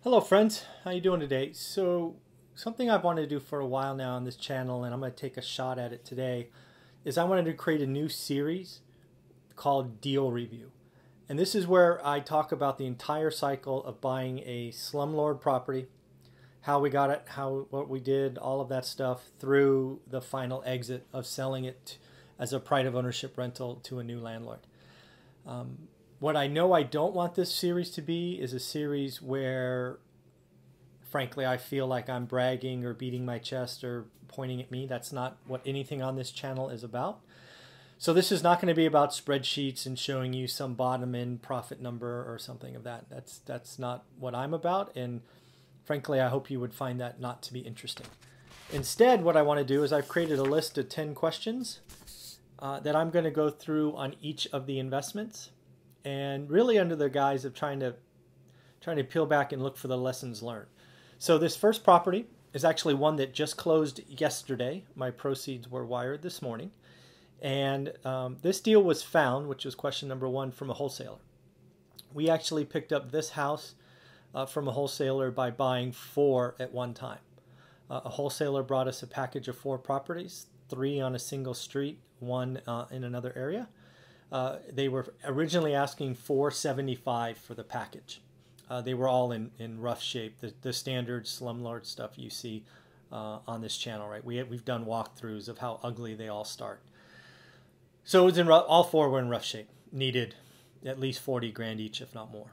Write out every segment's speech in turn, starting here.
Hello friends, how you doing today? So something I've wanted to do for a while now on this channel, and I'm going to take a shot at it today, is I wanted to create a new series called Deal Review. And this is where I talk about the entire cycle of buying a Slumlord property, how we got it, what we did, all of that stuff through the final exit of selling it as a pride of ownership rental to a new landlord. What I know I don't want this series to be is a series where, frankly, I feel like I'm bragging or beating my chest or pointing at me. That's not what anything on this channel is about. So this is not going to be about spreadsheets and showing you some bottom end profit number or something of that. That's not what I'm about. And frankly, I hope you would find that not to be interesting. Instead, what I want to do is I've created a list of 10 questions that I'm going to go through on each of the investments, and really under the guise of trying to peel back and look for the lessons learned. So this first property is actually one that just closed yesterday. My proceeds were wired this morning. And this deal was found, which was question number one, from a wholesaler. We actually picked up this house from a wholesaler by buying 4 at one time. A wholesaler brought us a package of 4 properties, 3 on a single street, 1 in another area. They were originally asking $475 for the package. They were all in rough shape, the standard Slumlord stuff you see on this channel, right? We've done walkthroughs of how ugly they all start. So it was all 4 were in rough shape, needed at least 40 grand each, if not more.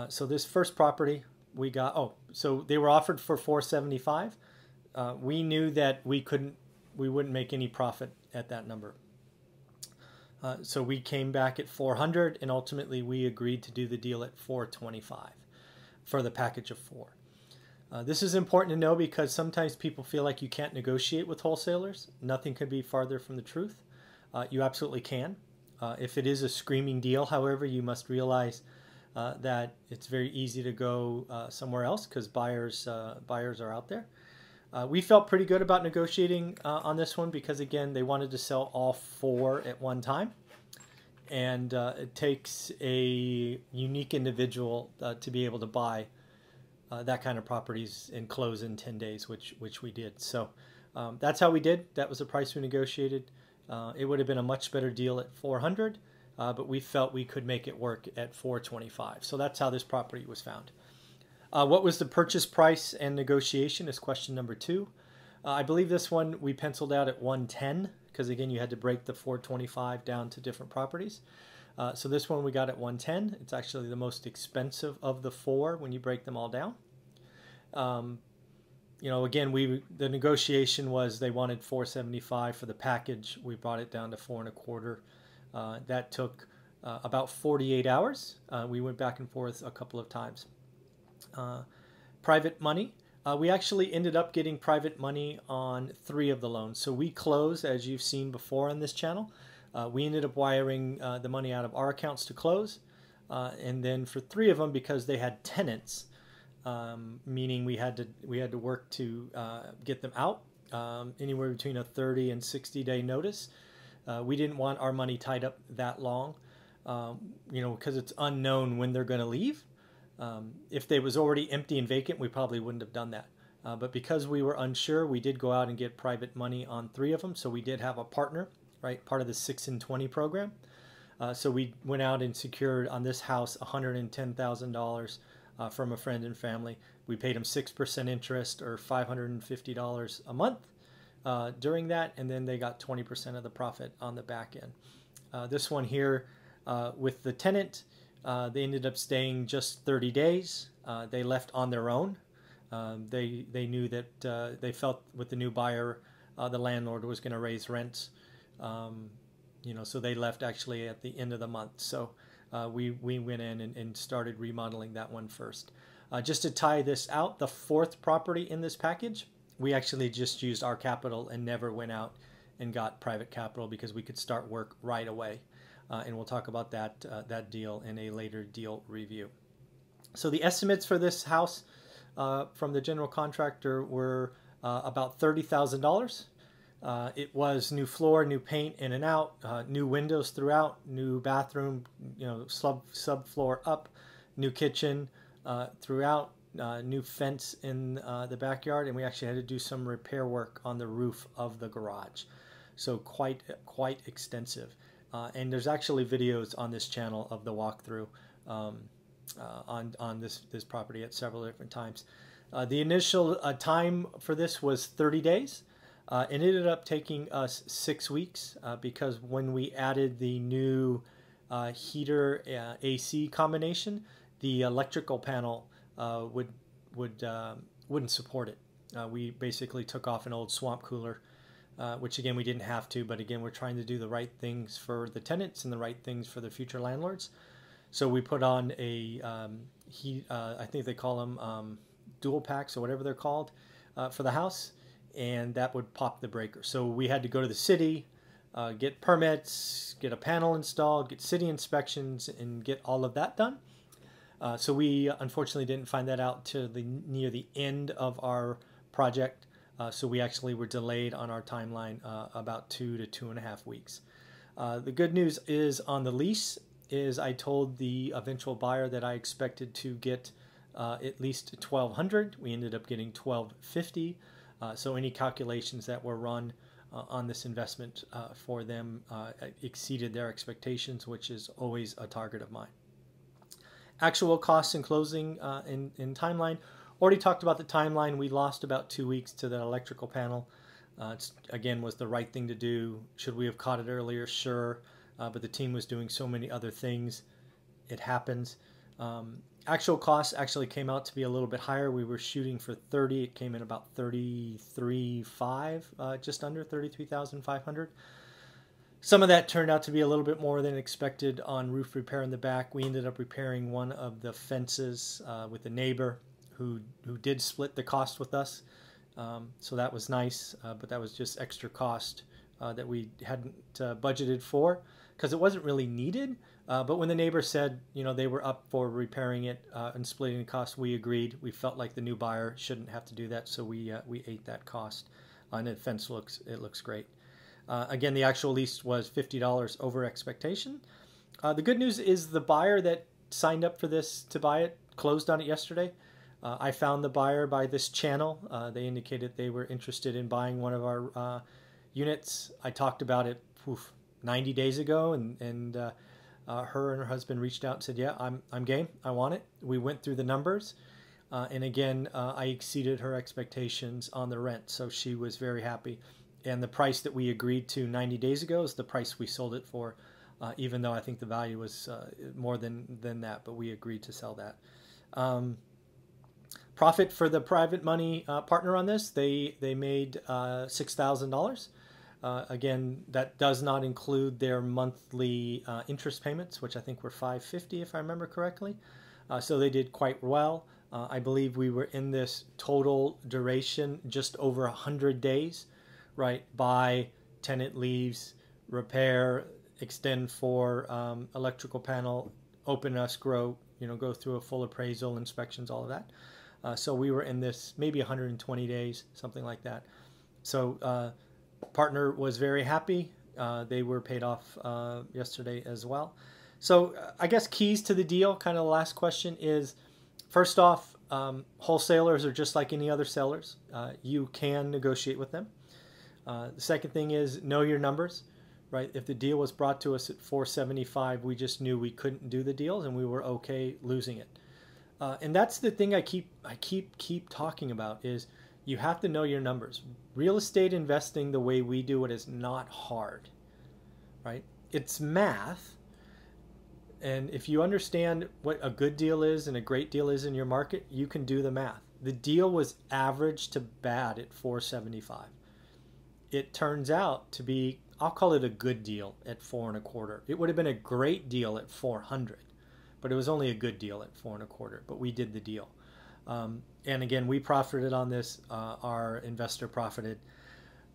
So this first property we got, so they were offered for $475. We knew that we wouldn't make any profit at that number. So we came back at $400, and ultimately we agreed to do the deal at $425 for the package of 4. This is important to know because sometimes people feel like you can't negotiate with wholesalers. Nothing could be farther from the truth. You absolutely can. If it is a screaming deal, however, you must realize that it's very easy to go somewhere else because buyers are out there. We felt pretty good about negotiating on this one because, again, they wanted to sell all 4 at one time. And it takes a unique individual to be able to buy that kind of properties and close in 10 days, which we did. So that's how we did. That was the price we negotiated. It would have been a much better deal at $400, but we felt we could make it work at $425. So that's how this property was found. What was the purchase price and negotiation is question number 2. I believe this one we penciled out at $110 because, again, you had to break the $425 down to different properties. So this one we got at $110. It's actually the most expensive of the 4 when you break them all down. Again, the negotiation was they wanted $475 for the package. We brought it down to $425. That took about 48 hours. We went back and forth a couple of times. Private money. We actually ended up getting private money on 3 of the loans. So we closed, as you've seen before on this channel. We ended up wiring the money out of our accounts to close. And then for 3 of them, because they had tenants, meaning we had to work to get them out, anywhere between a 30 and 60-day notice. We didn't want our money tied up that long, because it's unknown when they're going to leave. If they was already empty and vacant, we probably wouldn't have done that. But because we were unsure, we did go out and get private money on 3 of them. So we did have a partner, right? Part of the 6 in 20 program. So we went out and secured on this house $110,000 from a friend and family. We paid them 6% interest or $550 a month during that. And then they got 20% of the profit on the back end. This one here with the tenant, they ended up staying just 30 days. They left on their own. They knew that they felt with the new buyer, the landlord was going to raise rents. So they left actually at the end of the month. So we went in and started remodeling that one first. Just to tie this out, the 4th property in this package, we actually just used our capital and never went out and got private capital because we could start work right away. And we'll talk about that deal in a later deal review. So the estimates for this house from the general contractor were about $30,000. It was new floor, new paint in and out, new windows throughout, new bathroom, subfloor up, new kitchen, throughout, new fence in the backyard, and we actually had to do some repair work on the roof of the garage. So quite extensive. And there's actually videos on this channel of the walkthrough on this property at several different times. The initial time for this was 30 days. It ended up taking us 6 weeks because when we added the new heater AC combination, the electrical panel wouldn't support it. We basically took off an old swamp cooler, which again we didn't have to, but again we're trying to do the right things for the tenants and the right things for the future landlords. So we put on a I think they call them dual packs or whatever they're called for the house, and that would pop the breaker. So we had to go to the city, get permits, get a panel installed, get city inspections, and get all of that done. So we unfortunately didn't find that out till near the end of our project. So we actually were delayed on our timeline about 2 to 2.5 weeks. The good news is on the lease is I told the eventual buyer that I expected to get at least $1,200. We ended up getting $1,250. So any calculations that were run on this investment for them exceeded their expectations, which is always a target of mine. Actual costs and closing in timeline. Already talked about the timeline. We lost about 2 weeks to that electrical panel. Again, was the right thing to do. Should we have caught it earlier? Sure. But the team was doing so many other things. It happens. Actual costs actually came out to be a little bit higher. We were shooting for 30. It came in about 33,500, just under 33,500. Some of that turned out to be a little bit more than expected on roof repair in the back. We ended up repairing one of the fences with a neighbor who did split the cost with us. So that was nice, but that was just extra cost that we hadn't budgeted for because it wasn't really needed. But when the neighbor said, they were up for repairing it and splitting the cost, we agreed. We felt like the new buyer shouldn't have to do that, so we ate that cost. And the fence looks great. Again, the actual lease was $50 over expectation. The good news is the buyer that signed up for this to buy it closed on it yesterday. I found the buyer by this channel. They indicated they were interested in buying one of our units. I talked about it 90 days ago, and her and her husband reached out and said, yeah, I'm game. I want it. We went through the numbers. And again, I exceeded her expectations on the rent, so she was very happy. And the price that we agreed to 90 days ago is the price we sold it for, even though I think the value was more than that, but we agreed to sell that. Profit for the private money partner on this, they made $6,000. Again, that does not include their monthly interest payments, which I think were $550 if I remember correctly. So they did quite well. I believe we were in this total duration just over 100 days. Right, buy, tenant leaves, repair, extend for electrical panel, open escrow, go through a full appraisal, inspections, all of that. So we were in this maybe 120 days, something like that. So partner was very happy. They were paid off yesterday as well. So I guess keys to the deal, kind of the last question is, first off, wholesalers are just like any other sellers. You can negotiate with them. The second thing is know your numbers, right? If the deal was brought to us at $475, we just knew we couldn't do the deals and we were okay losing it. And that's the thing I keep talking about is you have to know your numbers. Real estate investing the way we do it is not hard, right? It's math. And if you understand what a good deal is and a great deal is in your market, you can do the math. The deal was average to bad at $475. It turns out to be, I'll call it a good deal at $4.25. It would have been a great deal at $400, but it was only a good deal at $4.25. But we did the deal, and again, we profited on this. Our investor profited.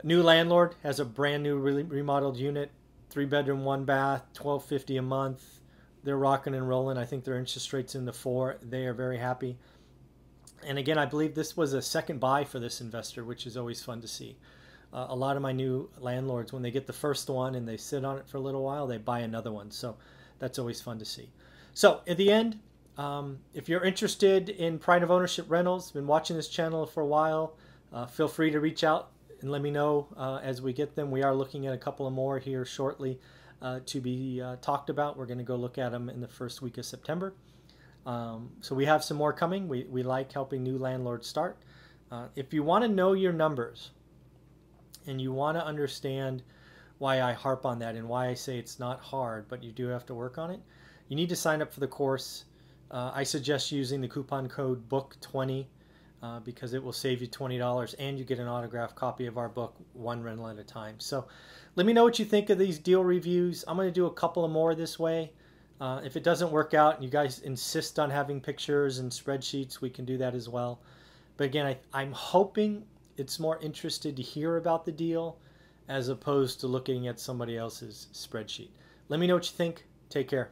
New landlord has a brand new remodeled unit, 3-bedroom, 1-bath, $1,250 a month. They're rocking and rolling. I think their interest rate's in the 4. They are very happy. And again, I believe this was a second buy for this investor, which is always fun to see. A lot of my new landlords, when they get the first one and they sit on it for a little while, they buy another one. So that's always fun to see. So at the end, If you're interested in pride of ownership rentals, been watching this channel for a while, feel free to reach out and let me know as we get them. We are looking at a couple of more here shortly to be talked about. We're going to go look at them in the first week of September. So we have some more coming. We like helping new landlords start. If you want to know your numbers and you want to understand why I harp on that and why I say it's not hard, but you do have to work on it, you need to sign up for the course. I suggest using the coupon code BOOK20 because it will save you $20 and you get an autographed copy of our book, one rental at a time. So let me know what you think of these deal reviews. I'm going to do a couple of more this way. If it doesn't work out and you guys insist on having pictures and spreadsheets, we can do that as well. But again, I'm hoping it's more interested to hear about the deal as opposed to looking at somebody else's spreadsheet. Let me know what you think. Take care.